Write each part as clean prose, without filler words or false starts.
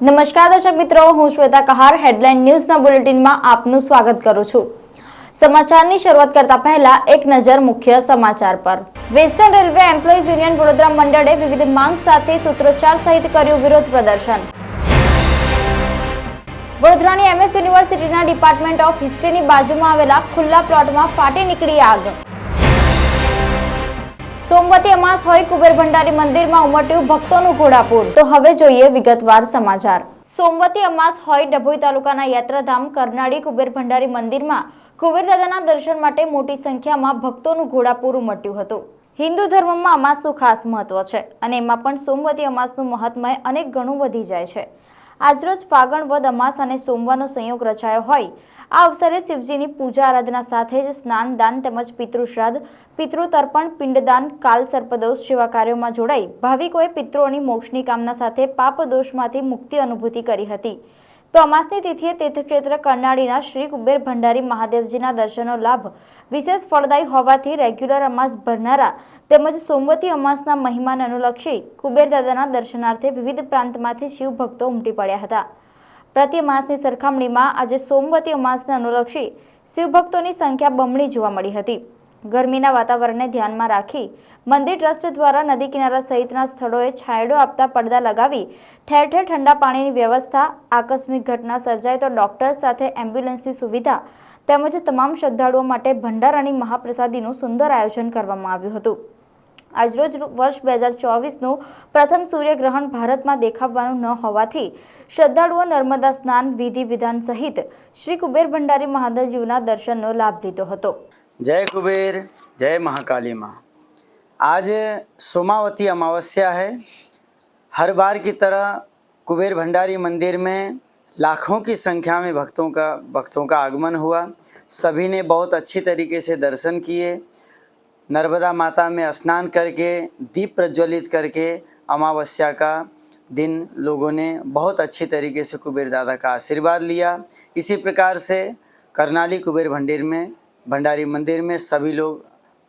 નમસ્કાર દર્શક મિત્રો, હું શ્વેતા કહાર હેડલાઇન ન્યૂઝના બુલેટિનમાં આપનું સ્વાગત કરું છું। સમાચારની શરૂઆત કરતા પહેલા એક નજર મુખ્ય સમાચાર પર। Western railway employees union Vadodara મંડળે વિવિધ માંગ સાથે સૂત્રોચ્ચાર સહિત કર્યું વિરોધ પ્રદર્શન। વડોદરાની એમએસ યુનિવર્સિટીના ડિપાર્ટમેન્ટ ઓફ હિસ્ટ્રીની બાજુમાં આવેલા ખુલ્લા પ્લોટમાં ફાટી નીકળી આગ। સોમવતી અમાસ હોય કુબેર ભંડારી મંદિરમાં ઉમટ્યું ભક્તોનું ઘોડાપૂર। તો હવે જોઈએ વિગતવાર સમાચાર। સોમવતી અમાસ હોય ડભોઈ તાલુકાના યાત્રાધામ કરનાળી કુબેર ભંડારી મંદિરમાં કુબેર દાદાના દર્શન માટે મોટી સંખ્યામાં ભક્તોનું ઘોડાપૂર ઉમટ્યું હતું। હિન્દુ ધર્મમાં અમાસનું ખાસ મહત્વ છે અને એમાં પણ સોમવતી અમાસનું મહાત્મ્ય અનેક ગણું વધી જાય છે। આજરોજ ફાગણ વદ અમાસ અને સોમવારનો સંયોગ રચાયો હોય આ અવસરે શિવજીની પૂજા આરાધના સાથે જ સ્નાન દાન તેમજ પિતૃશ્રાદ્ધ, પિતૃતર્પણ, પિંડદાન, કાલ સર્પદોષ જેવા કાર્યોમાં જોડાઈ ભાવિકોએ પિતૃઓની મોક્ષની કામના સાથે પાપ દોષમાંથી મુક્તિ અનુભૂતિ કરી હતી। તો અમાસની તિથિએ તીર્થક્ષેત્ર કરનાળીના શ્રી કુબેર ભંડારી મહાદેવજીના દર્શનનો લાભ વિશેષ ફળદાયી હોવાથી રેગ્યુલર અમાસ ભરનારા તેમજ સોમવતી અમાસના મહિમાને અનુલક્ષી કુબેર દાદાના દર્શનાર્થે વિવિધ પ્રાંતમાંથી શિવ ભક્તો ઉમટી પડ્યા હતા। પ્રતિ અમાસની સરખામણીમાં આજે સોમવતી અમાસને અનુલક્ષી શિવભક્તોની સંખ્યા બમણી જોવા મળી હતી। ગરમીના વાતાવરણને ધ્યાનમાં રાખી મંદિર ટ્રસ્ટ દ્વારા નદી કિનારા સહિતના સ્થળોએ છાંયડો આપતા પડદા લગાવી ઠેર ઠેર ઠંડા પાણીની વ્યવસ્થા, આકસ્મિક ઘટના સર્જાય તો ડોક્ટર સાથે એમ્બ્યુલન્સની સુવિધા તેમજ તમામ શ્રદ્ધાળુઓ માટે ભંડારાની મહાપ્રસાદીનું સુંદર આયોજન કરવામાં આવ્યું હતું। આજરોજ વર્ષ 2024નું પ્રથમ સૂર્યગ્રહણ ભારતમાં દેખાવાનું ન હોવાથી શ્રદ્ધાળુઓ નર્મદા સ્નાન વિધિ વિધાન સહિત શ્રી કુબેર ભંડારી મહાદેવજીના દર્શનનો લાભ લીધો હતો। जय कुबेर, जय महाकाली माँ। आज सोमावती अमावस्या है। हर बार की तरह कुबेर भंडारी मंदिर में लाखों की संख्या में भक्तों का आगमन हुआ। सभी ने बहुत अच्छी तरीके से दर्शन किए। नर्मदा माता में स्नान करके दीप प्रज्वलित करके अमावस्या का दिन लोगों ने बहुत अच्छी तरीके से कुबेर दादा का आशीर्वाद लिया। इसी प्रकार से करनाली कुबेर भंडारी मंदिर में सभी लोग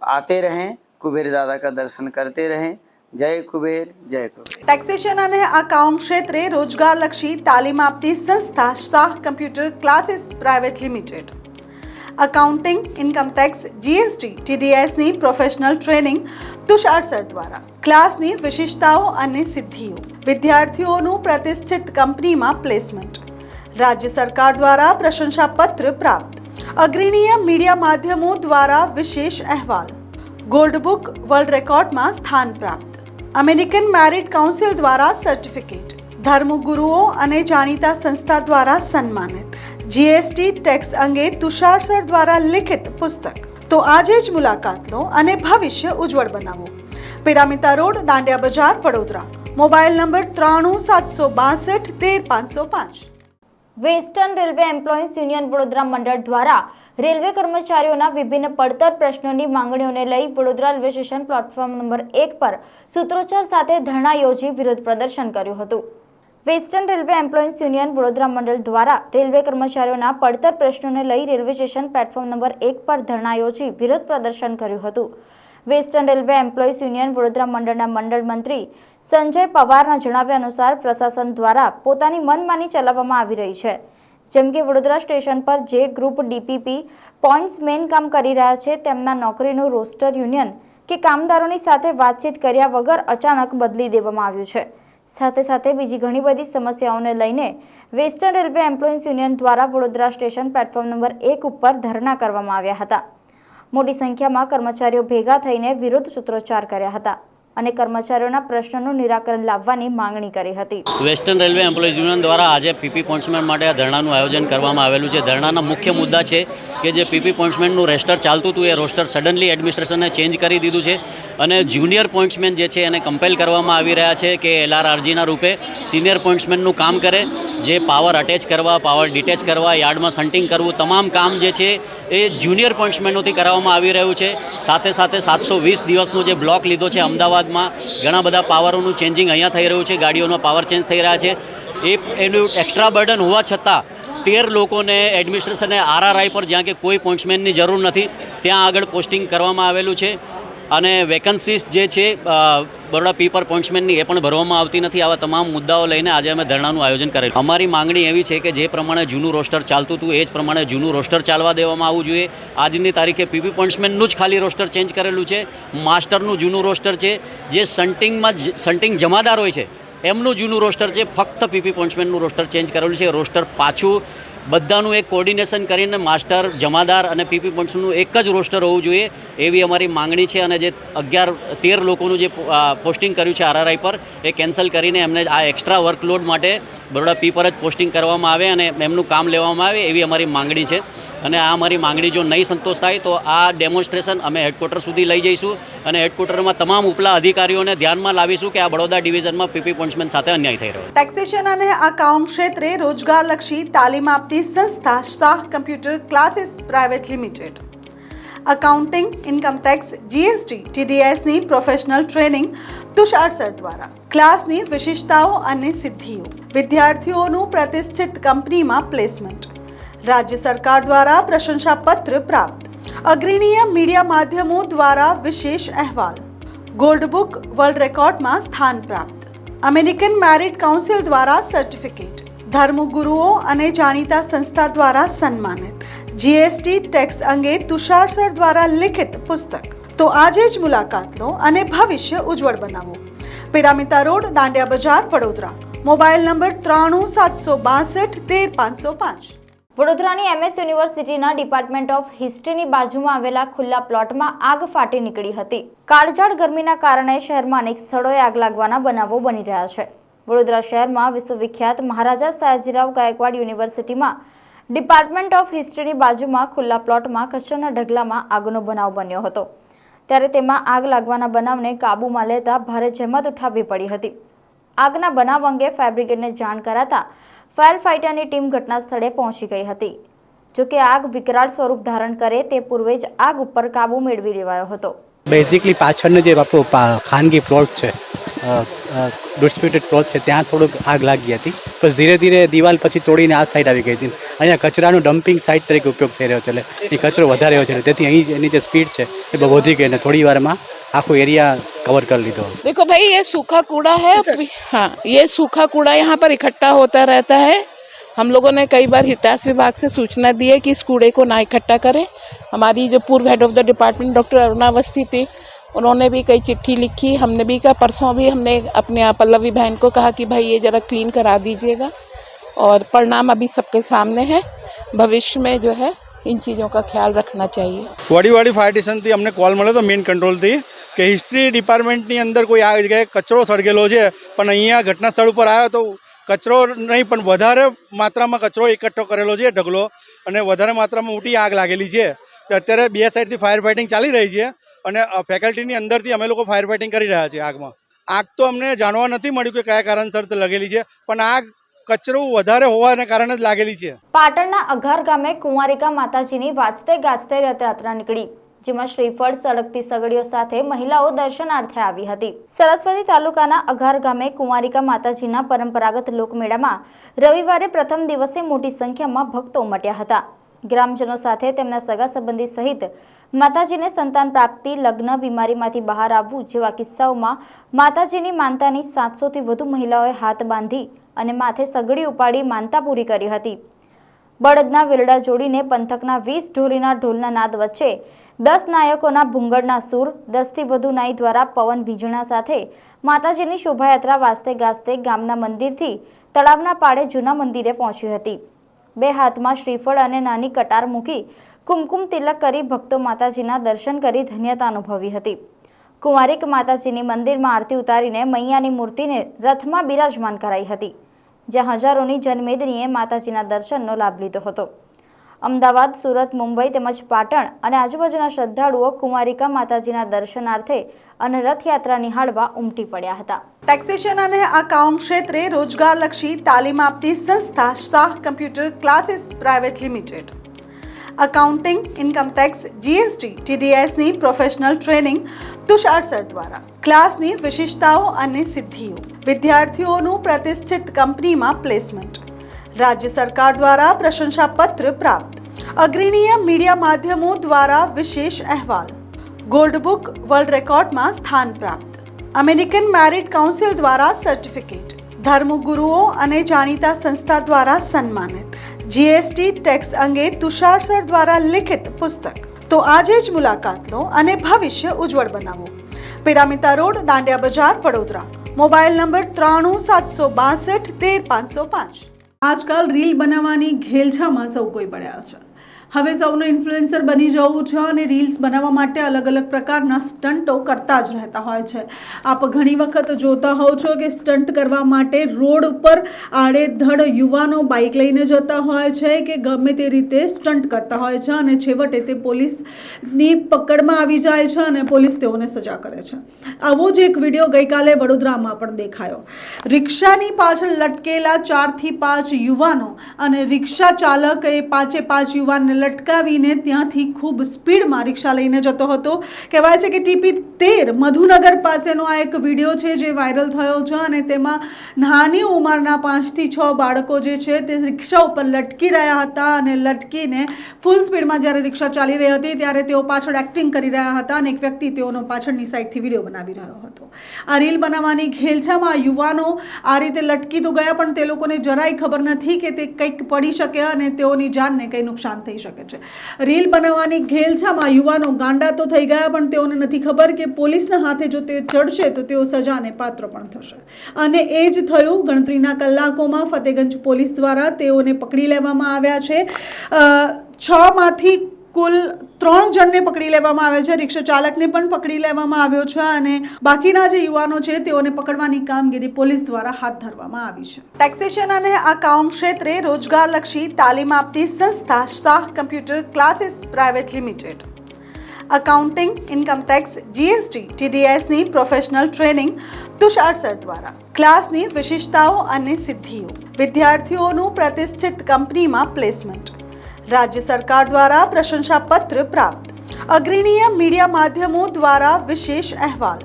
आते रहें, कुबेर दादा का दर्शन करते रहें। जय कुबेर, जय कुबेर। ટેક્સેશન અને અકાઉન્ટ ક્ષેત્રે રોજગારલક્ષી તાલીમ આપતી સંસ્થા Shah computer classes private limited accounting, income tax, GST, ટીડીએસની પ્રોફેશનલ ટ્રેનિંગ તુષાર સર દ્વારા ક્લાસની વિશેષતાઓ અને સિદ્ધિઓ, વિદ્યાર્થીઓનું પ્રતિષ્ઠિત કંપનીમાં પ્લેસમેન્ટ, રાજ્ય સરકાર દ્વારા પ્રશંસાપત્ર પ્રાપ્ત, અગ્રણીય મીડિયા માધ્યમો દ્વારા વિશેષ અહેવાલ, ગોલ્ડ બુક વર્લ્ડ રેકોર્ડમાં સ્થાન પ્રાપ્ત, અમેરિકન મેરિટ કાઉન્સિલ દ્વારા સર્ટિફિકેટ, ધર્મગુરુઓ અને જાણીતા સંસ્થા દ્વારા સન્માનિત, જીએસટી ટેક્સ અંગે તુષાર સર દ્વારા લિખિત પુસ્તક। તો આજે જ મુલાકાત લો અને ભવિષ્ય ઉજ્જવળ બનાવો। પિરામિતા road, Dandiya Bazaar, Vadodara. Mobile number 93 762 13 505। Western railway employees union Vadodara મંડળ દ્વારા રેલવે કર્મચારીઓના વિભિન્ન પડતર પ્રશ્નોની માંગણીઓને લઈ Vadodara railway station platform number 1 પર સૂત્રોચ્ચાર સાથે ધરણા યોજી વિરોધ પ્રદર્શન કર્યું હતું। Western railway employees union Vadodara મંડળ દ્વારા રેલવે કર્મચારીઓના પડતર પ્રશ્નોને લઈ રેલવે સ્ટેશન પ્લેટફોર્મ નંબર 1 પર ધરણા યોજી વિરોધ પ્રદર્શન કર્યું હતું। Western railway employees union Vadodara મંડળના મંડળ મંત્રી સંજય પવારના જણાવ્યા અનુસાર પ્રશાસન દ્વારા પોતાની મનમાની ચલાવવામાં આવી રહી છે। જેમ કે વડોદરા સ્ટેશન પર જે ગ્રુપ ડીપીપી પોઈન્ટ્સમેન કામ કરી રહ્યા છે તેમના નોકરીનું રોસ્ટર યુનિયન કે કામદારોની સાથે વાતચીત કર્યા વગર અચાનક બદલી દેવામાં આવ્યું છે। સાથે સાથે બીજી ઘણી બધી સમસ્યાઓને લઈને વેસ્ટર્ન રેલવે એમ્પ્લોઈઝ યુનિયન દ્વારા વડોદરા સ્ટેશન પ્લેટફોર્મ નંબર 1 ઉપર ધરણા કરવામાં આવ્યા હતા। મોટી સંખ્યામાં કર્મચારીઓ ભેગા થઈને વિરોધ સૂત્રોચ્ચાર કર્યા હતા અને કર્મચારીઓના પ્રશ્નોનું નિરાકરણ લાવવાની માંગણી કરી હતી। વેસ્ટર્ન રેલવે એમ્પ્લોઈઝ યુનિયન દ્વારા આજે પીપી પોઈન્ટ્સમેન માટે આ ધરણાનું આયોજન કરવામાં આવેલું છે। ધરણાના મુખ્ય મુદ્દા છે કે જે પીપી પોઈન્ટ્સમેનનું રેસ્ટર ચાલતું હતું એ રોસ્ટર સડનલી એડમિનિસ્ટ્રેશને ચેન્જ કરી દીધું છે અને જુનિયર પોઈન્ટ્સમેન જે છે એને કમ્પેલ કરવામાં આવી રહ્યા છે કે એલઆરઆરજીના રૂપે સિનિયર પોઈન્ટ્સમેનનું કામ કરે। જે પાવર અટેચ કરવા, પાવર ડિટેચ કરવા, યાર્ડમાં શન્ટિંગ કરવું, તમામ કામ જે છે એ જુનિયર પોઈન્ટ્સમેનોથી કરાવવામાં આવી રહ્યું છે। સાથે સાથે 720 દિવસનો જે બ્લોક લીધો છે અમદાવાદમાં, ઘણા બધા પાવરોનું ચેન્જિંગ અહીંયા થઈ રહ્યું છે, ગાડીઓનો પાવર ચેન્જ થઈ રહ્યા છે। એનું એક્સ્ટ્રા બર્ડન હોવા છતાં 13 લોકોને એડમિનિસ્ટ્રેશને આરઆરઆઈ પર જ્યાં કે કોઈ પોઈન્ટ્સમેનની જરૂર નથી ત્યાં આગળ પોસ્ટિંગ કરવામાં આવેલું છે। અને વેકન્સીસ જે છે બરોડા પી પર પોન્ટ્સમેનની એ પણ ભરવામાં આવતી નથી. આવા તમામ મુદ્દાઓ લઈને આજે અમે ધરણાનું આયોજન કરેલું. અમારી માંગણી એવી છે કે જે પ્રમાણે જૂનું રોસ્ટર ચાલતું હતું એ જ પ્રમાણે જૂનું રોસ્ટર ચાલવા દેવામાં આવવું જોઈએ. આજની તારીખે પીપી પોન્ટ્સમેનનું જ ખાલી રોસ્ટર ચેન્જ કરેલું છે. માસ્ટરનું જૂનું રોસ્ટર છે, જે સન્ટિંગ જમાદાર હોય છે એમનું જૂનું રોસ્ટર છે. ફક્ત પીપી પોન્ટ્સમેનનું રોસ્ટર ચેન્જ કરેલું છે. રોસ્ટર પાછું બધાનું એક કોર્ડિનેશન કરીને માસ્ટર, જમાદાર અને પીપી પોન્ટ્સનું એક જ રોસ્ટર હોવું જોઈએ એવી અમારી માંગણી છે. અને જે 11-13 લોકોનું જે પોસ્ટિંગ કર્યું છે RRI પર એ કેન્સલ કરીને એમને આ એક્સ્ટ્રા વર્કલોડ માટે બરોડા પી પર જ પોસ્ટિંગ કરવામાં આવે અને એમનું કામ લેવામાં આવે એવી અમારી માંગણી છે. અને આ અમારી માંગણી જો નહીં સંતોષ થાય તો આ ડેમોન્સ્ટ્રેશન અમે હેડક્વાર્ટર સુધી લઈ જઈશું અને હેડક્વાર્ટરમાં તમામ ઉપલા અધિકારીઓને ધ્યાનમાં લાવીશું કે આ બરોડા ડિવિઝનમાં પીપી પોન્ટ્સમેન સાથે અન્યાય થઈ રહ્યો છે. ટેક્સેશન અને અકાઉન્ટ ક્ષેત્રે રોજગારલક્ષી તાલીમ આપતી સંસ્થા Shah computer classes private limited accounting, income tax, GST, TDSની પ્રોફેશનલ ટ્રેનિંગ તુષાર સર દ્વારા ક્લાસની વિશેષતાઓ અને સિદ્ધિઓ, વિદ્યાર્થીઓનું પ્રતિષ્ઠિત કંપનીમાં પ્લેસમેન્ટ, રાજ્ય સરકાર દ્વારા પ્રશંસાપત્ર પ્રાપ્ત, અગ્રણીય મીડિયા માધ્યમો દ્વારા વિશેષ અહેવાલ, ગોલ્ડ બુક વર્લ્ડ રેકોર્ડમાં સ્થાન પ્રાપ્ત, અમેરિકન મેરિટ કાઉન્સિલ દ્વારા સર્ટિફિકેટ, ધર્મગુરુઓ અને જાણીતા સંસ્થા દ્વારા સન્માનિત, GST ટેક્સ અંગે તુષાર સર દ્વારા લિખિત પુસ્તક. તો આજે જ મુલાકાત લો અને ભવિષ્ય ઉજ્જવળ બનાવો. પિરામિતા road, Dandiya Bazaar, Vadodara. Mobile number 93-762-13505. વડોદરાની MS યુનિવર્સિટીના ડિપાર્ટમેન્ટ ઓફ હિસ્ટ્રીની બાજુમાં આવેલા ખુલ્લા પ્લોટમાં આગ ફાટી નીકળી હતી. કાળઝાળ ગરમીના કારણે શહેરમાં અનેક સ્થળોએ આગ લાગવાના બનાવો બની રહ્યા છે. વડોદરા શહેરમાં વિશ્વવિખ્યાત મહારાજા સયાજીરાવ ગાયકવાડ યુનિવર્સિટીમાં ડિપાર્ટમેન્ટ ઓફ હિસ્ટ્રીની બાજુમાં ખુલ્લા પ્લોટમાં કચરાના ઢગલામાં આગનો બનાવ બન્યો હતો. ત્યારે તેમાં આગ લાગવાના બનાવને કાબૂમાં લેતા ભારે જહેમત ઉઠાવવી પડી હતી. આગના બનાવ અંગે ફાયર બ્રિગેડને જાણ કરાતા ફાયર ફાઇટરની ટીમ ઘટના સ્થળે પહોંચી ગઈ હતી. જોકે આગ વિકરાળ સ્વરૂપ ધારણ કરે તે પૂર્વે જ આગ ઉપર કાબૂ મેળવી લેવાયો હતો. બેઝિકલી પાછળનો જે આપણો ખાનગી પ્લોટ છે, ડિસ્પ્યુટેડ પ્લોટ છે, ત્યાં થોડુંક આગ લાગી હતી. બસ ધીરે ધીરે દિવાલ પછી તોડીને આ સાઈડ આવી ગઈ હતી. અહીંયા કચરાનું ડમ્પિંગ સાઇટ તરીકે ઉપયોગ થઈ રહ્યો છે, એટલે એ કચરો વધારે રહ્યો છે, તેથી અહીં એની જે સ્પીડ છે એ બહુ વધી ગઈ અને થોડી વારમાં आखो एरिया कवर कर ली। देखो भाई, ये सूखा कूड़ा है। हाँ, ये सूखा कूड़ा यहाँ पर इकट्ठा होता रहता है। हम लोगों ने कई बार हिताश विभाग से सूचना दी है कि इस कूड़े को ना इकट्ठा करें। हमारी जो पूर्व head of the department doctor Aruna Awasthi थी, उन्होंने भी कई चिट्ठी लिखी। हमने भी कहा, परसों भी हमने अपने पल्लवी बहन को कहा कि भाई ये ज़रा क्लीन करा दीजिएगा, और परिणाम अभी सबके सामने है। भविष्य में जो है इन चीज़ों का ख्याल रखना चाहिए। वडीवाड़ी फायर स्टेशन थी अमने कॉल मळ्यो तो मेन कंट्रोल थी कि हिस्ट्री डिपार्टमेंटनी अंदर कोई आ जगह कचरो सळगेलो है, पण अहींया घटना स्थल पर आव्यो तो कचरो नहीं पण वधारे मात्रामां कचरो एकठो करेलो है, ढगलो, अने वधारे मात्रामां मोटी आग लागेली है। तो अत्यारे बे साइडथी फायर फाइटिंग चाली रही है अने फेकल्टीनी अंदरथी अमे लोको फायर फाइटिंग करी रह्या छीए। आगमां आग तो अमने जाणवा नथी मळ्युं कि कया कारणसर लगेली है, पण आग कचरो વધારે હોવાને કારણે જ લાગેલી છે। પાટણના અઘાર ગામે કુંવારિકા માતાજીની વાજતે ગાજતે રથયાત્રા નીકળી, જેમાં શ્રીફળ, સળગતી સગડીઓ સાથે મહિલાઓ દર્શનાર્થે આવી હતી। સરસ્વતી તાલુકાના અઘાર ગામે કુંવારિકા માતાજીના પરંપરાગત લોકમેળામાં રવિવારે પ્રથમ દિવસે મોટી સંખ્યામાં ભક્તો ઉમટ્યા હતા। ગ્રામજનો સાથે તેમના સગા સંબંધી સહિત માતાજીને સંતાન પ્રાપ્તિ, લગ્ન, બીમારીમાંથી બહાર આવવું જેવા કિસ્સાઓમાં માતાજીની માનતાની 700થી વધુ મહિલાઓએ હાથ બાંધી અને માથે સગડી ઉપાડી માનતા પૂરી કરી હતી। બળદના વેલડા જોડીને પંથકના 20 ઢોલીના ઢોલના નાદ વચ્ચે 10 નાયકોના ભૂંગળના સૂર, 10થી વધુ નાઈ દ્વારા પવન વીજણા સાથે માતાજીની શોભાયાત્રા વાજતે ગાજતે ગામના મંદિરથી તળાવના પાળે જૂના મંદિરે પહોંચી હતી। બે હાથમાં શ્રીફળ અને નાની કટાર મૂકી કુમકુમ તિલક કરી ભક્તો માતાજીના દર્શન કરી ધન્યતા અનુભવી હતી। કુંવારિક માતાજીની મંદિરમાં આરતી ઉતારીને મૈયાની મૂર્તિને રથમાં બિરાજમાન કરાઈ હતી, જ્યાં હજારોની જનમેદનીએ માતાજીના દર્શનનો લાભ લીધો હતો। અમદાવાદ, સુરત, મુંબઈ તેમજ પાટણ અને આજુબાજુના શ્રદ્ધાળુઓ કુંવારિકા માતાજીના દર્શનાર્થે અને રથયાત્રા નિહાળવા ઉમટી પડ્યા હતા। ટેક્સેશન અને અકાઉન્ટ ક્ષેત્રે રોજગારલક્ષી તાલીમ આપતી સંસ્થા Shah computer classes private limited accounting, income tax, GST, TDSની પ્રોફેશનલ ટ્રેનિંગ તુષાર સર દ્વારા ક્લાસની વિશેષતાઓ અને સિદ્ધિઓ, વિદ્યાર્થીઓનું પ્રતિષ્ઠિત કંપનીમાં પ્લેસમેન્ટ, રાજ્ય સરકાર દ્વારા પ્રશંસાપત્ર પ્રાપ્ત, અગ્રણીય મીડિયા માધ્યમો દ્વારા વિશેષ અહેવાલ, ગોલ્ડ બુક વર્લ્ડ રેકોર્ડમાં સ્થાન પ્રાપ્ત, અમેરિકન મેરિટ કાઉન્સિલ દ્વારા સર્ટિફિકેટ, ધર્મગુરુઓ અને જાણીતા સંસ્થા દ્વારા સન્માનિત, જીએસટી ટેક્સ અંગે તુષાર સર દ્વારા લિખિત પુસ્તક. તો આજે જ મુલાકાત લો અને ભવિષ્ય ઉજ્જવળ બનાવો. પિરામિતા road, Dandiya Bazaar, Vadodara. Mobile number 9362613505. આજકાલ રીલ બનાવવાની ઘેલછામાં સૌ કોઈ પડ્યા છે. હવે સૌનો ઇન્ફ્લુએન્સર બની જવું છે અને રીલ્સ બનાવવા માટે અલગ અલગ પ્રકારના સ્ટન્ટો કરતા જ રહેતા હોય છે. આપ ઘણી વખત જોતા હોવ છો કે સ્ટન્ટ કરવા માટે રોડ ઉપર આડેધડ યુવાનો બાઇક લઈને જતા હોય છે કે ગમે તે રીતે સ્ટન્ટ કરતા હોય છે અને છેવટે તે પોલીસની પકડમાં આવી જાય છે અને પોલીસ તેઓને સજા કરે છે. આવો જ એક વિડીયો ગઈકાલે વડોદરામાં પણ દેખાયો. રિક્ષાની પાછળ લટકેલા 4 થી 5 યુવાનો અને રિક્ષા ચાલક એ 5 યુવાનને લટકાવીને ત્યાંથી ખૂબ સ્પીડમાં રિક્ષા લઈને જતો હતો. કહેવાય છે કે ટીપી 13 મધુનગર પાસેનો આ એક વિડીયો છે જે વાયરલ થયો છે અને તેમાં નાની ઉંમરના 5 થી 6 બાળકો જે છે તે રિક્ષા ઉપર લટકી રહ્યા હતા અને લટકીને ફૂલ સ્પીડમાં જ્યારે રિક્ષા ચાલી રહી હતી ત્યારે તેઓ પાછળ એક્ટિંગ કરી રહ્યા હતા અને એક વ્યક્તિ તેઓનો પાછળની સાઈડથી વિડીયો બનાવી રહ્યો હતો. આ રીલ બનાવવાની ઘેલછામાં યુવાનો આ રીતે લટકી તો ગયા પણ તે લોકોને જરાય ખબર નથી કે તે કંઈક પડી શકે અને તેઓની જાનને કંઈ નુકસાન થઈ શકે છે. રીલ બનાવવાની ઘેલછામાં યુવાનો ગાંડા તો થઈ ગયા પણ તેઓને નથી ખબર કે પોલીસના હાથે જો તે ચડશે તો તેઓ સજાને પાત્ર પણ થશે. અને એ જ થયું. ગણતરીના કલાકોમાં ફતેગંજ પોલીસ દ્વારા તેઓને પકડી લેવામાં આવ્યા છે. 6 માંથી કુલ 3 જણને પકડી લેવામાં આવ્યા છે. રિક્ષા ચાલકને પણ પકડી લેવામાં આવ્યો છે અને બાકીના જે યુવાનો છે તેઓને પકડવાની કામગીરી પોલીસ દ્વારા હાથ ધરવામાં આવી છે. ટેક્સેશન અને અકાઉન્ટ ક્ષેત્રે રોજગારલક્ષી તાલીમ આપતી સંસ્થા Shah computer classes private limited. Accounting, income tax, GST, ટીડીએસની પ્રોફેશનલ ટ્રેનિંગ તુષાર સર દ્વારા. ક્લાસની વિશેષતાઓ અને સિદ્ધિઓ, વિદ્યાર્થીઓનું પ્રતિષ્ઠિત કંપનીમાં પ્લેસમેન્ટ, રાજ્ય સરકાર દ્વારા પ્રશંસાપત્ર પ્રાપ્ત, અગ્રણીય મીડિયા માધ્યમો દ્વારા વિશેષ અહેવાલ,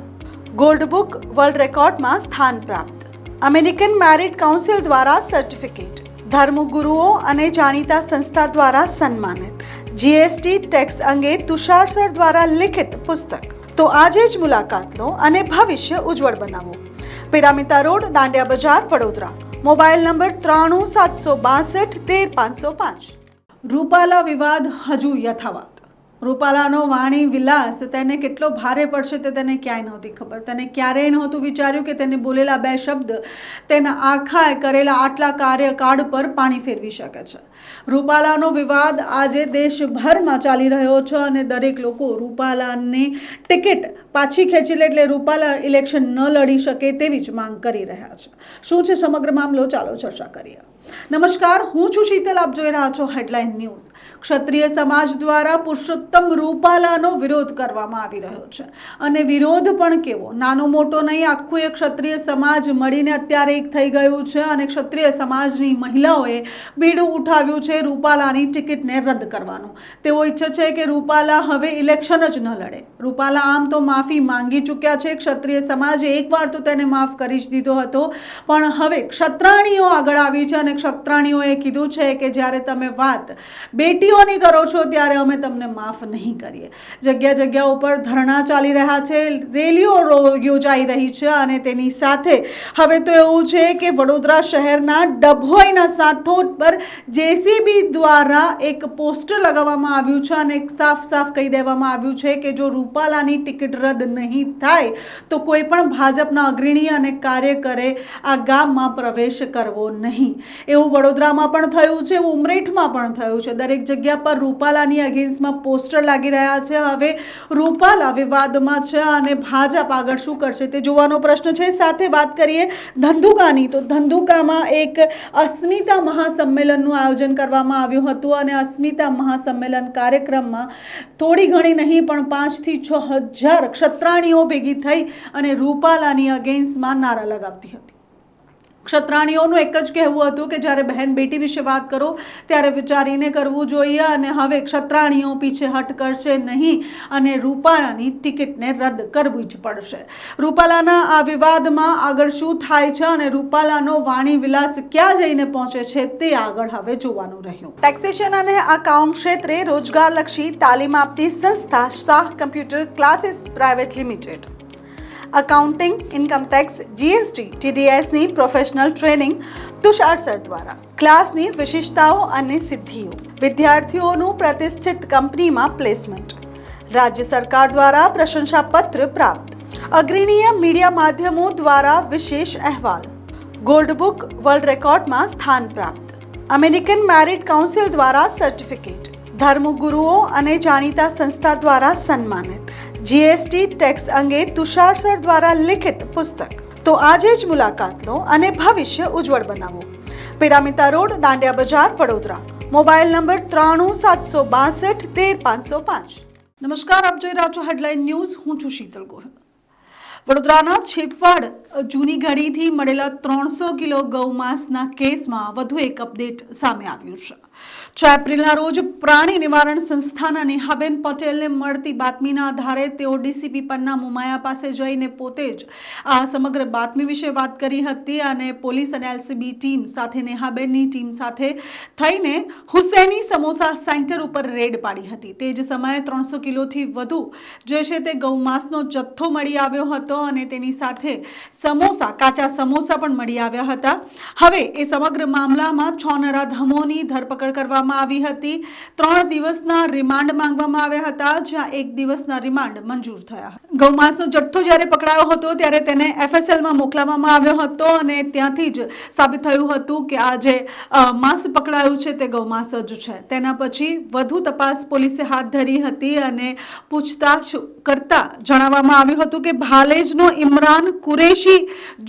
ગોલ્ડ બુક વર્લ્ડ રેકોર્ડમાં સ્થાન પ્રાપ્ત, અમેરિકન મેરિટ કાઉન્સિલ દ્વારા સર્ટિફિકેટ, ધર્મગુરુઓ અને જાણીતા સંસ્થા દ્વારા સન્માનિત, જીએસટી ટેક્સ અંગે તુષાર સર દ્વારા લિખિત પુસ્તક. તો આજે જ મુલાકાત લો અને ભવિષ્ય ઉજ્જવળ બનાવો. પિરામિતા road, Dandiya Bazaar, Vadodara. Mobile number 9362613505. Rupala વિવાદ હજુ યથાવત. રૂપાલાનો વાણી વિલાસ તેને કેટલો ભારે પડશે તે તેને ક્યાંય નહોતી ખબર. તેને ક્યારેય નહોતું વિચાર્યું કે તેને બોલેલા 2 શબ્દ તેના આખા કરેલા આટલા કાર્યકાળ પર પાણી ફેરવી શકે છે. રૂપાલાનો વિવાદ આજે દેશભરમાં ચાલી રહ્યો છે અને દરેક લોકો રૂપાલાની ટિકિટ પાછી ખેંચી લે એટલે રૂપાલા ઇલેક્શન ન લડી શકે તેવી જ માંગ કરી રહ્યા છે. શું છે સમગ્ર મામલો? ચાલો ચર્ચા કરીએ. નમસ્કાર, હું છું શીતલ. આપ જોઈ રહ્યા છો હેડલાઇન ન્યૂઝ. ક્ષત્રિય સમાજ દ્વારા પુરુષોત્તમ રૂપાલાનો વિરોધ કરવામાં આવી રહ્યો છે અને વિરોધ પણ કેવો, નાનો મોટો નહીં, આખું એક ક્ષત્રિય સમાજ મળીને અત્યારે એક થઈ ગયું છે અને ક્ષત્રિય સમાજની મહિલાઓએ બીડું ઉઠાવ્યું છે રૂપાલાની ટિકિટને રદ કરવાનું. તેઓ ઈચ્છે છે કે રૂપાલા હવે ઇલેક્શન જ ન લડે. રૂપાલા આમ તો માફી માંગી ચૂક્યા છે. ક્ષત્રિય સમાજે એકવાર તો તેને માફ કરી જ દીધો હતો પણ હવે ક્ષત્રાણીઓ આગળ આવી છે અને ક્ષત્રાણીઓએ કીધું છે કે જ્યારે તમે વાત બેટીઓની કરો છો ત્યારે અમે તમને માફ નહીં કરીએ. જગ્યા જગ્યા ઉપર ધરણા ચાલી રહ્યા છે, રેલીઓ યોજાઈ રહી છે અને તેની સાથે હવે તો એવું છે કે વડોદરા શહેરના ડભોઈના સાથોદ પર જેસીબી દ્વારા એક પોસ્ટર લગાવવામાં આવ્યું છે અને સાફ કહી દેવામાં આવ્યું છે કે જો રૂપાલાની ટિકિટ રદ નહીં થાય તો કોઈ પણ ભાજપના અગ્રણી અને કાર્યકરે આ ગામમાં પ્રવેશ કરવો નહીં. એવું વડોદરામાં પણ થયું છે, ઉમરેઠમાં પણ થયું છે. દરેક જગ્યા પર રૂપાલાની અગેન્સ્ટમાં પોસ્ટર લાગી રહ્યા છે. હવે રૂપાલા વિવાદમાં છે અને ભાજપ આગળ શું કરશે તે જોવાનો પ્રશ્ન છે. સાથે વાત કરીએ ધંધુકાની, તો ધંધુકામાં એક અસ્મિતા મહાસંમેલનનું આયોજન કરવામાં આવ્યું હતું અને અસ્મિતા મહાસંમેલન કાર્યક્રમમાં થોડી ઘણી નહીં પણ 5 થી 6 હજાર ક્ષત્રાણીઓ ભેગી થઈ અને રૂપાલાની અગેન્સ્ટમાં નારા લગાવતી હતી. ક્ષત્રાણીઓનું એક જ કહેવું હતું કે જ્યારે બહેન બેટી વિશે વાત કરો ત્યારે વિચારીને કરવું જોઈએ અને હવે ક્ષત્રાણીઓ પીછેહટ કરશે નહીં અને રૂપાલાની ટિકિટને રદ કરવી જ પડશે. રૂપાલાના આ વિવાદમાં આગળ શું થાય છે અને રૂપાલાનો વાણી વિલાસ ક્યાં જઈને પહોંચે છે તે આગળ હવે જોવાનું રહ્યું. ટેક્સેશન અને અકાઉન્ટ ક્ષેત્રે રોજગારલક્ષી તાલીમ આપતી સંસ્થા Shah computer classes private limited accounting, income tax, GST, ટીડીએસની પ્રોફેશનલ ટ્રેનિંગ તુષાર સર દ્વારા ક્લાસની વિશેષતાઓ અને સિદ્ધિઓ, વિદ્યાર્થીઓનું પ્રતિષ્ઠિત કંપનીમાં પ્લેસમેન્ટ, રાજ્ય સરકાર દ્વારા પ્રશંસાપત્ર પ્રાપ્ત, અગ્રણીય મીડિયા માધ્યમો દ્વારા વિશેષ અહેવાલ, ગોલ્ડ બુક વર્લ્ડ રેકોર્ડમાં સ્થાન પ્રાપ્ત, અમેરિકન મેરિટ કાઉન્સિલ દ્વારા સર્ટિફિકેટ, ધર્મગુરુઓ અને જાણીતા સંસ્થા દ્વારા સન્માનિત, જીએસટી ટેક્સ અંગે તુષાર સર દ્વારા લિખિત પુસ્તક. તો આજે જ મુલાકાત લો અને ભવિષ્ય ઉજ્જવળ બનાવો. પિરામિતા road, Dandiya Bazaar, Vadodara. Mobile number 93 762 13 505. નમસ્કાર, આપ જોઈ રહ્યા છો હેડલાઇન ન્યૂઝ. હું છું શીતલ ગોહિલ. વડોદરાના છીપવાડ જૂની ઘડીથી મળેલા 300 કિલો ગૌમાંસના કેસમાં વધુ એક અપડેટ સામે આવ્યું છે. 6 એપ્રિલના રોજ પ્રાણી નિવારણ સંસ્થાના નેહાબેન પટેલને મળતી બાતમીના આધારે તેઓ ડીસીપી પન્ના મુમાયા પાસે જઈને પોતે જ આ સમગ્ર બાતમી વિશે વાત કરી હતી અને પોલીસ અને એલસીબી ટીમ સાથે નેહાબેનની ટીમ સાથે થઈને હુસૈની સમોસા સેન્ટર ઉપર રેડ પાડી હતી. તે જ સમયે 300 કિલોથી વધુ જે છે તે ગૌમાંસનો જથ્થો મળી આવ્યો હતો અને તેની સાથે સમોસા, કાચા સમોસા પણ મળી આવ્યા હતા. હવે એ સમગ્ર મામલામાં 6 નરાધમોની ધરપકડ કરવામાં આવી હતી. 3 દિવસના રિમાન્ડ માંગવામાં આવ્યા હતા, જ્યાં 1 દિવસના રિમાન્ડ મંજૂર થયા. ગૌમાંસનો જથ્થો જ્યારે પકડાયો હતો ત્યારે તેને એફએસએલમાં મોકલવામાં આવ્યો હતો અને ત્યાંથી જ સાબિત થયું હતું કે આ જે માંસ પકડાયું છે તે ગૌમાંસ જ છે. તેના પછી વધુ તપાસ પોલીસે હાથ ધરી હતી અને પૂછતાછ કરતા જણાવવામાં આવ્યું હતું કે ભાલેજનો ઇમરાન કુરેશી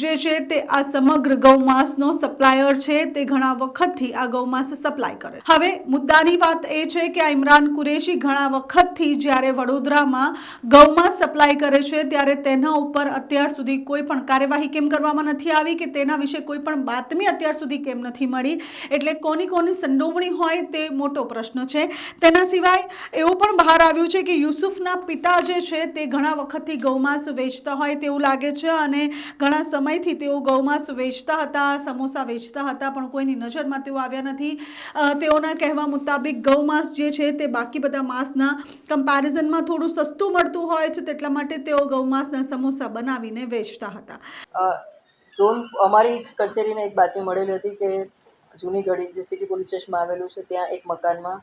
જે છે તે આ સમગ્ર ગૌમાંસનો સપ્લાયર છે. તે ઘણા વખતથી આ ગૌમાંસ સપ્લાય કરે. હવે મુદ્દાની વાત એ છે કે આ ઇમરાન કુરેશી ઘણા વખતથી જ્યારે વડોદરામાં ગૌમાંસ સપ્લાય કરે છે ત્યારે તેના ઉપર અત્યાર સુધી કોઈ પણ કાર્યવાહી કેમ કરવામાં નથી આવી કે તેના વિશે કોઈ પણ બાતમી અત્યાર સુધી કેમ નથી મળી. એટલે કોની સંડોવણી હોય તે મોટો પ્રશ્ન છે. તેના સિવાય એવું પણ બહાર આવ્યું છે કે યુસુફના પિતા જે છે તે ઘણા વખતથી ગૌમાંસ વેચતા હોય તેવું લાગે છે અને ઘણા સમયથી તેઓ ગૌમાંસ વેચતા હતા, સમોસા વેચતા હતા, પણ કોઈની નજરમાં તેઓ આવ્યા નથી. તેઓના કહેવા મુતાબિક ગૌમાંસ જે છે તે બાકી બધા માંસના કમ્પેરિઝનમાં થોડું સસ્તું મળતું હોય છે, તેટલા માટે તેઓ ગૌમાંસના સમોસા બનાવીને વેચતા હતા. અમારી કચેરીને એક બાતમી મળેલી હતી કે જૂની ઘડી જે સિટી પોલીસ સ્ટેશનમાં આવેલું છે ત્યાં એક મકાનમાં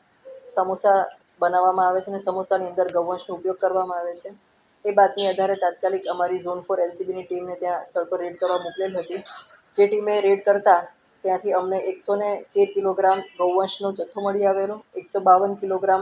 સમોસા બનાવવામાં આવે છે અને સમોસાની અંદર ગૌવંશનો ઉપયોગ કરવામાં આવે છે. એ બાતમી આધારે તાત્કાલિક અમારી ઝોન 4 એલસીબીની ટીમને ત્યાં સ્થળ પર રેડ કરવા મોકલેલ હતી. જે ટીમે રેડ કરતા ત્યાંથી અમને 113 કિલોગ્રામ ગૌવંશનો જથ્થો મળી આવેલો, 152 કિલોગ્રામ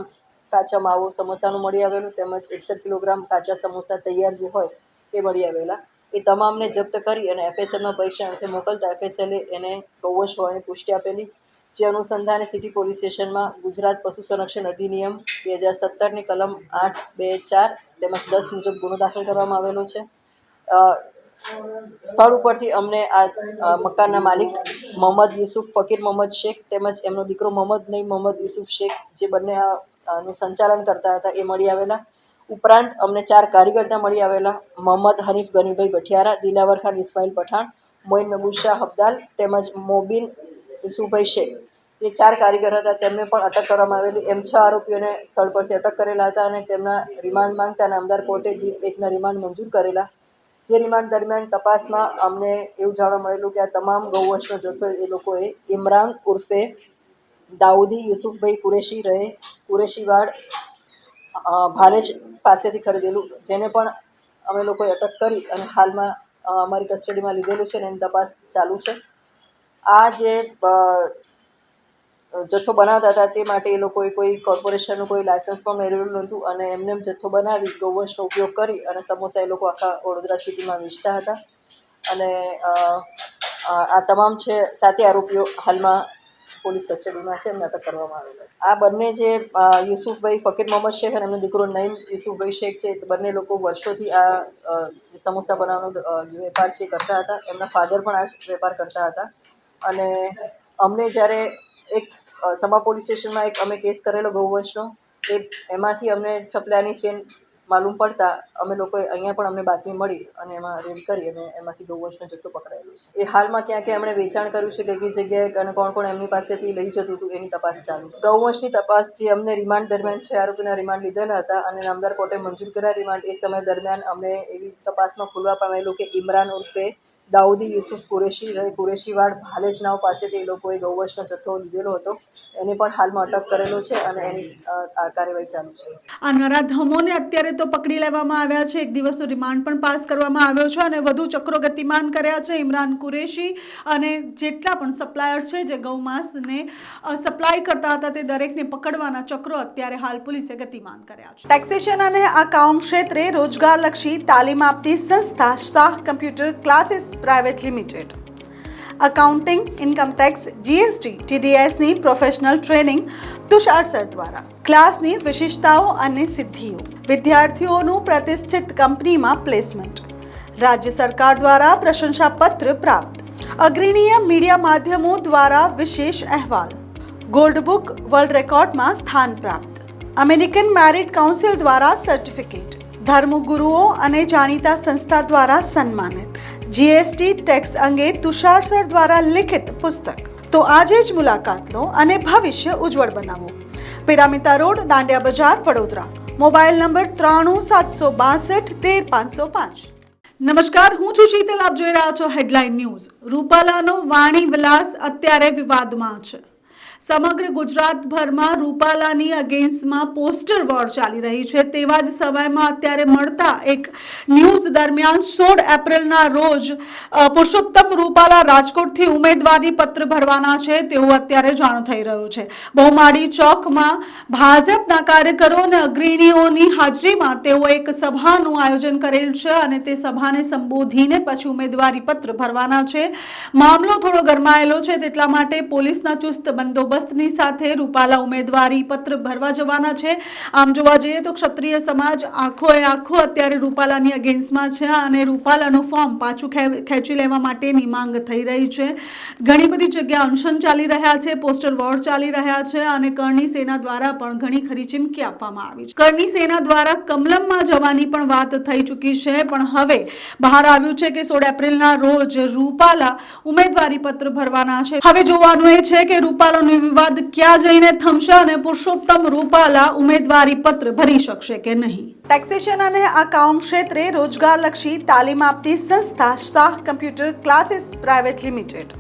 કાચા માવો સમોસાનો મળી આવેલું, તેમજ 61 કિલોગ્રામ કાચા સમોસા તૈયાર જે હોય એ મળી આવેલા. એ તમામને જપ્ત કરી અને એફએસએલમાં પરીક્ષણ અર્થે મોકલતા એફએસએલે એને ગૌવંશ હોવાની પુષ્ટિ આપેલી. જે અનુસંધાને સિટી પોલીસ સ્ટેશનમાં ગુજરાત પશુ સંરક્ષણ અધિનિયમ 2017ની કલમ 8(2)(4) તેમજ 10 મુજબ ગુનો દાખલ કરવામાં આવેલો છે. સ્થળ ઉપરથી અમને આ મકાનના માલિક મોહમ્મદ યુસુફ ફકીર મોહમ્મદ શેખ તેમજ એમનો દીકરો મોહમ્મદ નઈમ મોહમ્મદ યુસુફ શેખ જે બંને આનું સંચાલન કરતા હતા એ મળી આવેલા. ઉપરાંત અમને 4 કારીગર ત્યાં મળી આવેલા. મોહમ્મદ હનીફ ગનીભાઈ ભઠિયારા, દિલાવર ખાન ઇસ્માઇલ પઠાણ, મોઇન મહેબૂબ શાહ હબદાલ તેમજ મોબીન યુસુફભાઈ શેખ, જે 4 કારીગર હતા તેમને પણ અટક કરવામાં આવેલી. એમ 6 આરોપીઓને સ્થળ પરથી અટક કરેલા હતા અને તેમના રિમાન્ડ માંગતા નામદાર કોર્ટે 1ના રિમાન્ડ મંજૂર કરેલા. જે રિમાન્ડ દરમિયાન તપાસમાં અમને એવું જાણવા મળેલું કે આ તમામ ગૌવંશનો જથ્થો એ લોકોએ ઇમરાન ઉર્ફે દાઉદી યુસુફભાઈ કુરેશી રહે કુરેશીવાડ ભાલેજ પાસેથી ખરીદેલું, જેને પણ અમે લોકોએ અટક કરી અને હાલમાં અમારી કસ્ટડીમાં લીધેલું છે અને એની તપાસ ચાલુ છે. આ જે જથ્થો બનાવતા હતા તે માટે એ લોકોએ કોઈ કોર્પોરેશનનું કોઈ લાયસન્સ પણ મેળવેલું નહોતું અને એમને જથ્થો બનાવી ગૌવંશનો ઉપયોગ કરી અને સમોસા એ લોકો આખા વડોદરા સિટીમાં વેચતા હતા. અને આ તમામ છે 7 આરોપીઓ હાલમાં પોલીસ કસ્ટડીમાં છે, એમને અટક કરવામાં આવેલા છે. આ બંને જે યુસુફભાઈ ફકીર મોહમ્મદ શેખ અને એમનો દીકરો નઈમ યુસુફભાઈ શેખ છે, બંને લોકો વર્ષોથી આ સમોસા બનાવવાનો જે વેપાર છે કરતા હતા. એમના ફાધર પણ આ જ વેપાર કરતા હતા અને અમને જ્યારે એક સમા પોલીસ સ્ટેશનમાં અમે કેસ કરેલો ગૌવંશનો, એમાંથી અમને સપ્લાયની ચેન માલુમ પડતા અમે લોકોએ અહીંયા પણ અમને બાતમી મળી અને એમાં રેડ કરી અને એમાંથી ગૌવંશનો જથ્થો પકડાયેલો છે. એ હાલમાં ક્યાં ક્યાં એમણે વેચાણ કર્યું છે, કઈ જગ્યાએ અને કોણ કોણ એમની પાસેથી લઈ જતું હતું એની તપાસ ચાલુ. ગૌવંશની તપાસ જે અમને રિમાન્ડ દરમિયાન 6 આરોપીના રિમાન્ડ લીધેલા હતા અને નામદાર કોર્ટે મંજૂર કર્યા રિમાન્ડ, એ સમય દરમિયાન અમને એવી તપાસમાં ખુલવા પામેલું કે ઇમરાન ઉર્ફે દાઉદી યુસુફ કુરેશીવાડ ભાલેજ નાવ પાસેથી એ લોકોએ ગૌવંશનો જથ્થો લીધેલો હતો. એને પણ હાલમાં અટક કરેલો છે અને એની કાર્યવાહી ચાલુ છે. આ નરાધમોને અત્યારે તો પકડી લેવામાં આવ્યા છે, 1 દિવસનો રિમાન્ડ પણ પાસ કરવામાં આવ્યો છે અને વધુ ચક્રો ગતિમાન કર્યા છે. ઇમરાન કુરેશી અને જેટલા પણ સપ્લાયર છે જે ગૌમાંસને સપ્લાય કરતા હતા તે દરેકને પકડવાના ચક્રો અત્યારે હાલ પોલીસે ગતિમાન કર્યા છે. ટેક્સેશન અને અકાઉન્ટ ક્ષેત્રે રોજગારલક્ષી તાલીમ આપતી સંસ્થા Shah computer classes private limited accounting, income tax, GST, ટીડીએસની પ્રોફેશનલ ટ્રેનિંગ તુષાર સર દ્વારા ક્લાસની વિશેષતાઓ અને સિદ્ધિઓ, વિદ્યાર્થીઓનું પ્રતિષ્ઠિત કંપનીમાં પ્લેસમેન્ટ, રાજ્ય સરકાર દ્વારા પ્રશંસાપત્ર પ્રાપ્ત, અગ્રણીય મીડિયા માધ્યમો દ્વારા વિશેષ અહેવાલ, ગોલ્ડ બુક વર્લ્ડ રેકોર્ડમાં સ્થાન પ્રાપ્ત, અમેરિકન મેરિટ કાઉન્સિલ દ્વારા સર્ટિફિકેટ, ધર્મગુરુઓ અને જાણીતા સંસ્થા દ્વારા સન્માનિત, જીએસટી ટેક્સ અંગે તુષાર સર દ્વારા લિખિત પુસ્તક. તો આજે જ મુલાકાત લો અને ભવિષ્ય ઉજ્જવળ બનાવો. પિરામિતા road, Dandiya Bazaar, Vadodara. Mobile number 93 762 13 505. નમસ્કાર, હું છું શીતલ, આપ જોઈ રહ્યા છો હેડલાઇન ન્યૂઝ. રૂપાલાનો વાણી વિલાસ અત્યારે વિવાદમાં છે. સમગ્ર ગુજરાતભરમાં રૂપાલાની અગેન્સ્ટમાં પોસ્ટર વોર ચાલી રહી છે. તેવા જ સમયમાં અત્યારે મળતા એક ન્યૂઝ દરમિયાન 16 એપ્રિલના રોજ પુરુષોત્તમ રૂપાલા રાજકોટથી ઉમેદવારી પત્ર ભરવાના છે તેવું અત્યારે જાણ થઈ રહ્યું છે. બહુમાળી ચોકમાં ભાજપના કાર્યકરો અને અગ્રણીઓની હાજરીમાં તેઓ એક સભાનું આયોજન કરેલ છે અને તે સભાને સંબોધીને પછી ઉમેદવારી પત્ર ભરવાના છે. મામલો થોડો ગરમાયેલો છે, તેટલા માટે પોલીસના ચુસ્ત બંદોબસ્તની સાથે રૂપાલા ઉમેદવારી પત્ર ભરવા જવાના છે. આમ જોવા જઈએ તો ક્ષત્રિય સમાજ આખો અત્યારે રૂપાલાની અગેન્સ્ટમાં છે અને રૂપાલાનું ફોર્મ પાછું ખેંચી લેવા માટેની માંગ થઈ રહી છે. ઘણી બધી જગ્યા અનશન ચાલી રહ્યા છે, પોસ્ટર વોર ચાલી રહ્યા છે અને કરણી સેના દ્વારા પણ ઘણી ખરી ચીમકી આપવામાં આવી છે. કરણી સેના દ્વારા કમલમમાં જવાની પણ વાત થઈ ચૂકી છે, પણ હવે બહાર આવ્યું છે કે 16 એપ્રિલના રોજ રૂપાલા ઉમેદવારી પત્ર ભરવાના છે. હવે જોવાનું એ છે કે રૂપાલાનો વિવાદ ક્યાં જઈને થમશે અને પુરુષોત્તમ રૂપાલા ઉમેદવારી પત્ર ભરી શકશે કે નહીં. ટેક્સેશન અને અકાઉન્ટ ક્ષેત્રે રોજગારલક્ષી તાલીમ આપતી સંસ્થા Shah computer classes private limited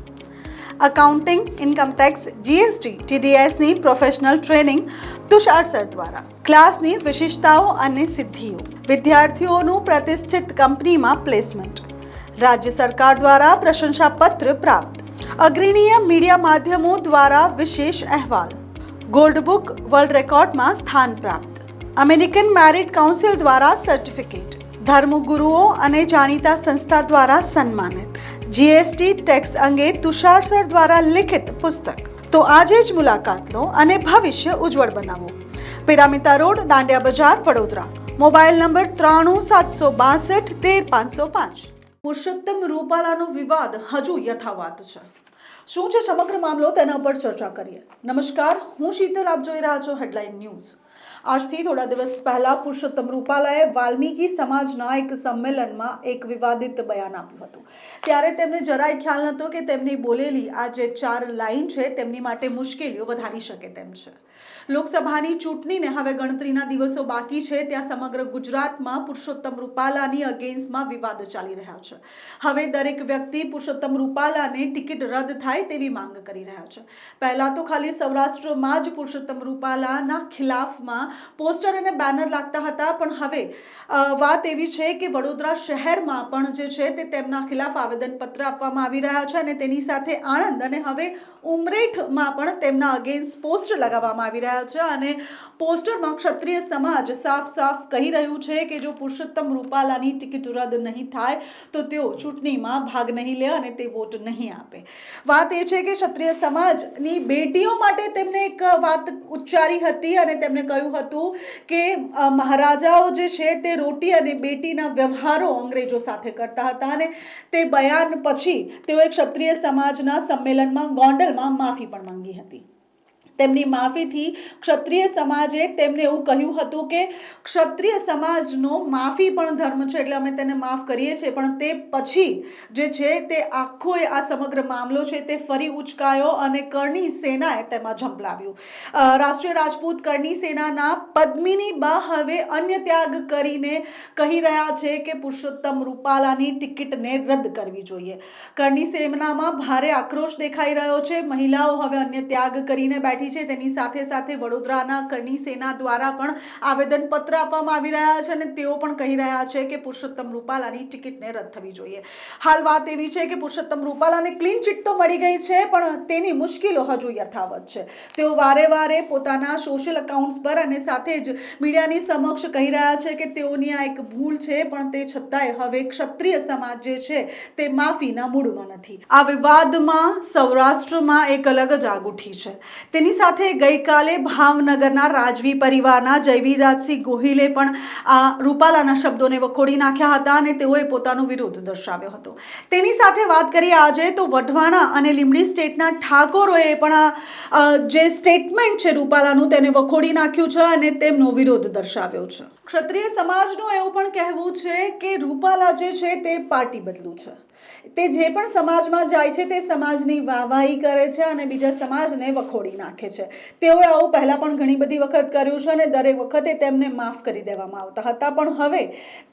accounting, income tax, GST, ટીડીએસની પ્રોફેશનલ ટ્રેનિંગ તુષાર સર દ્વારા ક્લાસની વિશેષતાઓ અને સિદ્ધિઓ, વિદ્યાર્થીઓનું પ્રતિષ્ઠિત કંપનીમાં પ્લેસમેન્ટ, રાજ્ય સરકાર દ્વારા પ્રશંસાપત્ર પ્રાપ્ત, અગ્રણીય મીડિયા માધ્યમો દ્વારા વિશેષ અહેવાલ, ગોલ્ડ બુક વર્લ્ડ રેકોર્ડમાં સ્થાન પ્રાપ્ત, અમેરિકન મેરિટ કાઉન્સિલ દ્વારા સર્ટિફિકેટ, ધર્મગુરુઓ અને જાણીતા સંસ્થા દ્વારા સન્માનિત, જીએસટી ટેક્સ અંગે તુષાર સર દ્વારા લિખિત પુસ્તક. તો આજે જ મુલાકાત લો અને ભવિષ્ય ઉજ્જવળ બનાવો. પિરામિતા road, Dandiya Bazaar, Vadodara. Mobile number 93 762 13 505. Purushottam રૂપાલાનો વિવાદ હજુ યથાવત છે. શું છે સમગ્ર મામલો, તેના પર ચર્ચા કરીએ. નમસ્કાર, હું શીતલ, આપ જોઈ રહ્યા છો હેડલાઇન ન્યૂઝ. આજથી થોડા દિવસ પહેલા પુરુષોત્તમ રૂપાલાએ વાલ્મીકી સમાજના એક સંમેલનમાં એક વિવાદિત બયાન આપ્યું હતું. ત્યારે તેમને જરાય ખ્યાલ નહોતો કે તેમની બોલેલી આ જે 4 લાઈન છે તેમની માટે મુશ્કેલીઓ વધારી શકે તેમ છે. લોકસભાની ચૂંટણીને હવે ગણતરીના દિવસો બાકી છે, ત્યાં સમગ્ર ગુજરાતમાં પુરુષોત્તમ રૂપાલાની અગેન્સ્ટમાં વિવાદ ચાલી રહ્યા છે. હવે દરેક વ્યક્તિ પુરુષોત્તમ રૂપાલાને ટિકિટ રદ થાય તેવી માંગ કરી રહ્યા છે. પહેલા તો ખાલી સૌરાષ્ટ્રમાં જ પુરુષોત્તમ રૂપાલાના ખિલાફમાં પોસ્ટર અને બેનર લાગતા હતા, પણ હવે વાત એવી છે કે વડોદરા શહેરમાં પણ જે છે તે તેમના ખિલાફ આવેદનપત્ર આપવામાં આવી રહ્યા છે અને તેની સાથે આણંદ અને હવે ઉમરેઠમાં પણ તેમના અગેન્સ્ટ પોસ્ટર લગાવવામાં આવી રહ્યા છે અને પોસ્ટરમાં ક્ષત્રિય સમાજ સાફ કહી રહ્યું છે કે જો પુરુષોત્તમ રૂપાલાની ટિકિટ રદ નહીં થાય તો તેઓ ચૂંટણીમાં ભાગ નહીં લે અને તે વોટ નહીં આપે. વાત એ છે કે ક્ષત્રિય સમાજની બેટીઓ માટે તેમણે એક વાત ઉચ્ચારી હતી અને તેમણે કહ્યું હતું કે મહારાજાઓ જે છે તે રોટી અને બેટીના વ્યવહારો અંગ્રેજો સાથે કરતા હતા અને તે બયાન પછી તેઓએ ક્ષત્રિય સમાજના સંમેલનમાં ગોંડલમાં માફી પણ માંગી હતી. તેમની માફીથી ક્ષત્રિય સમાજે તેમને એવું કહ્યું હતું કે ક્ષત્રિય સમાજનો માફી પણ ધર્મ છે, એટલે અમે તેને માફ કરીએ છીએ, પણ તે પછી જે છે તે આખો આ સમગ્ર મામલો છે તે ફરી ઉચકાયો અને કરણી સેનાએ તેમાં ઝંપલાવ્યું. રાષ્ટ્રીય રાજપૂત કરણી સેનાના પદ્મિની બા હવે અન્ય ત્યાગ કરીને કહી રહ્યા છે કે પુરુષોત્તમ રૂપાલાની ટિકિટને રદ કરવી જોઈએ. કરણી સેનામાં ભારે આક્રોશ દેખાઈ રહ્યો છે. મહિલાઓ હવે અન્ય ત્યાગ કરીને બેઠી છે. તેની સાથે સાથે વડોદરાના કરણી સેના દ્વારા પણ આવેદનપત્ર આપવામાં આવી રહ્યા છે અને તેઓ પણ કહી રહ્યા છે કે પુરુષોત્તમ રૂપાલાની ટિકિટને રદ થવી જોઈએ. હાલ વાત એવી છે કે પુરુષોત્તમ રૂપાલાને ક્લીન ચીટ તો મળી ગઈ છે, પણ તેની મુશ્કેલો હજુ યથાવત છે. તેઓ વારે પોતાના સોશિયલ એકાઉન્ટ્સ પર અને સાથે જ મીડિયાની સમક્ષ કહી રહ્યા છે કે તેઓની આ એક ભૂલ છે, પણ તે છતાંય હવે ક્ષત્રિય સમાજ જે છે તે માફીના મૂડમાં નથી. આ વિવાદમાં સૌરાષ્ટ્રમાં એક અલગ જ આગ ઉઠી છે. તેની સાથે ગઈકાલે ભાવનગરના રાજવી પરિવારના જયવીરાજસિંહ ગોહિલે પણ આ રૂપાલાના શબ્દોને વખોડી નાખ્યા હતા અને તેઓએ પોતાનો વિરોધ દર્શાવ્યો હતો. તેની સાથે વાત કરીએ આજે તો વઢવાણા અને લીંબડી સ્ટેટના ઠાકોરોએ પણ જે સ્ટેટમેન્ટ છે રૂપાલાનું તેને વખોડી નાખ્યું છે અને તેમનો વિરોધ દર્શાવ્યો છે. ક્ષત્રિય સમાજનું એવું પણ કહેવું છે કે રૂપાલા જે છે તે પાર્ટી બદલું છે. તે જે પણ સમાજમાં જાય છે તે સમાજની વાહવાહી કરે છે અને બીજા સમાજને વખોડી નાખે છે. તેઓએ આવું પહેલા પણ ઘણી બધી વખત કર્યું છે અને દરેક વખતે તેમને માફ કરી દેવામાં આવતા હતા, પણ હવે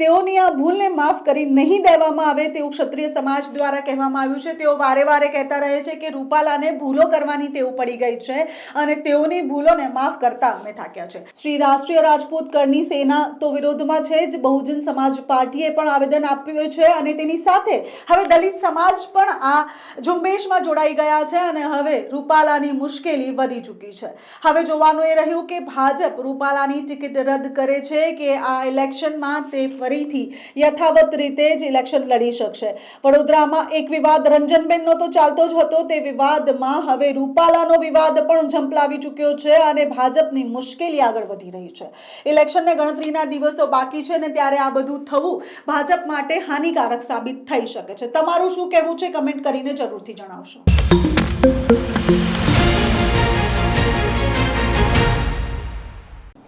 તેઓની આ ભૂલને માફ કરી નહીં દેવામાં આવે તેવું ક્ષત્રિય સમાજ દ્વારા કહેવામાં આવ્યું છે. તેઓ વારે કહેતા રહે છે કે રૂપાલાને ભૂલો કરવાની ટેવ પડી ગઈ છે અને તેઓની ભૂલોને માફ કરતા અમે થાક્યા છે. શ્રી રાષ્ટ્રીય રાજપૂત કરણી સેના તો વિરોધમાં છે જ. બહુજન સમાજ પાર્ટીએ પણ આવેદન આપ્યું છે અને તેની સાથે હવે દલિત સમાજ પણ આ ઝુંબેશમાં જોડાઈ ગયા છે અને હવે રૂપાલાની મુશ્કેલી વધી ચૂકી છે. હવે જોવાનું એ રહ્યું કે ભાજપ રૂપાલાની ટિકિટ રદ કરે છે કે આ ઇલેક્શનમાં તે ફરીથી યથાવત રીતે જ ઇલેક્શન લડી શકશે. વડોદરામાં એક વિવાદ રંજનબેનનો તો ચાલતો જ હતો. તે વિવાદમાં હવે રૂપાલાનો વિવાદ પણ ઝંપલાવી ચૂક્યો છે અને ભાજપની મુશ્કેલી આગળ વધી રહી છે. ઇલેક્શનને ગણતરીના દિવસો બાકી છે ને ત્યારે આ બધું થવું ભાજપ માટે હાનિકારક સાબિત થઈ શકે છે. તમારું શું કહેવું છે કમેન્ટ કરીને જરૂરથી જણાવશો.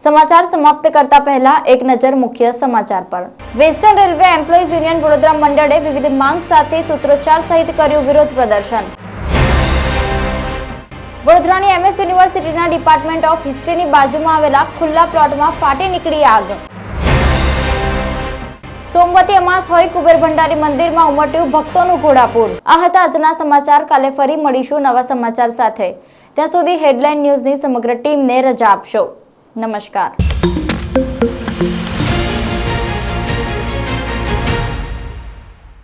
સમાચાર સમાપ્ત કરતા પહેલા એક નજર મુખ્ય સમાચાર પર. Western railway employees union Vadodara મંડળે વિવિધ માંગ સાથે સૂત્રોચ્ચાર સહિત કર્યું વિરોધ પ્રદર્શન. વડોદરાની MS યુનિવર્સિટીના ડિપાર્ટમેન્ટ ઓફ હિસ્ટ્રીની બાજુમાં આવેલા ખુલ્લા પ્લોટમાં ફાટી નીકળી આગ. સોમવતી અમાસ હોય કુબેર ભંડારી મંદિરમાં ઉમટ્યું ભક્તોનું ઘોડાપૂર. આ હતા આજના સમાચાર. કાલે ફરી મળીશું નવા સમાચાર સાથે. ત્યાં સુધી હેડલાઇન ન્યૂઝની સમગ્ર ટીમને રજા આપશો. નમસ્કાર.